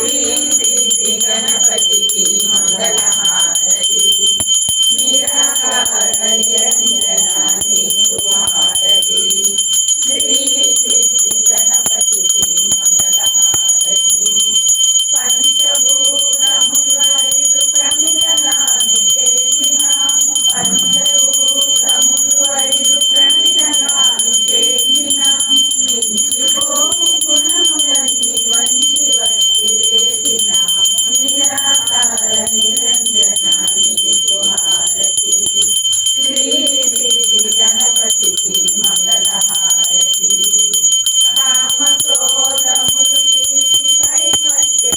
सिद्धि गणपति की मंगल हारती निराकार निरंजना नीकु हारती श्री सिद्धि गणपति की मंगल हारती पंचभूतमुలు ఐదు ప్రమిదలను చేసినాము పంచభూతములు ఐదు ప్రమిదలను చేసినాము మించిపోవు గుణములన్నీ వంచి వచ్చి వేసినాము నిరాకార నిరంజన నీకు హారతి శ్రీ సిద్ధి గణపతికి మంగళ హారతి కామ క్రోధములు తీసి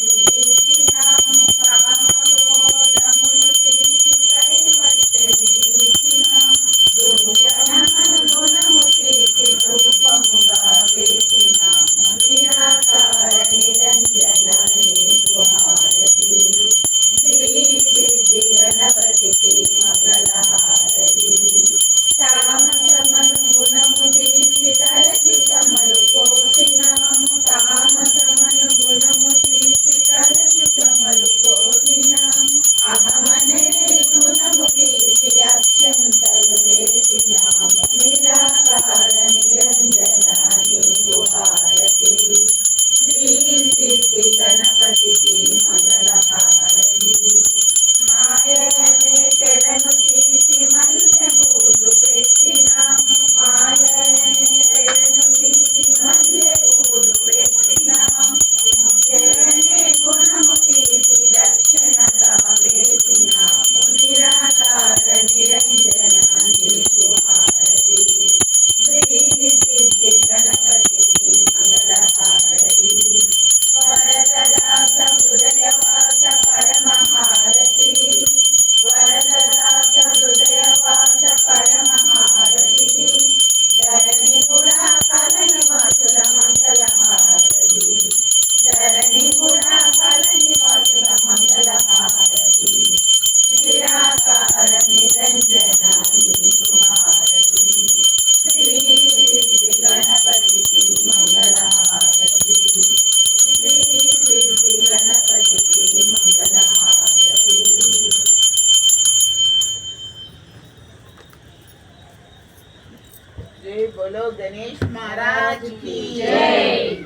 కైవల్యమించినాము కామ క్రోధములు తీసి కైవల్యమించినాము దూషణములు గుణము తీసి రూపముగా వేసినాము నిరాకార నిరంజన నీకు హారతి శ్రీ సిద్ధి గణపతికి మంగళ హారతి తామసమను గుణము తీసి తలచి కమలు పోసినాము తామసమను గుణము తీసి తలచి కమలు పోసినాము అహమనే గుణము తీసి అక్షంతలు వేసినాము నిరాకార నిరంజన నీకు హారతి శ్రీ సిద్ధి గణపతికి మంగళ హారతి మాయనే తెరను తీసి మల్లె పూలు పెట్టినాము మాయనే తెరను తీసి మల్లె పూలు పెట్టినాము ముఖ్యనే గుణము తీసి దక్షిణగా వేసినాము నిరాకార నిరంజన నీకు హారతి శ్రీ సిద్ధి గణపతికి మంగళ హారతి వరదదాస హృదయవాస పరమహారతి వరదదాస హృదయవాస పరమహారతి ధరణి కూడా కలనివాసుల మంగళ హారతి ధరణి కూడా కలనివాసుల మంగళ హారతి నిరాకార నిరంజన నీకు హారతి శ్రీ సిద్ధి గణపతికి మంగళ హారతి శ్రీ సిద్ధి గణపతికి మంగళ హారతి जय बोलो गणेश महाराज की जय।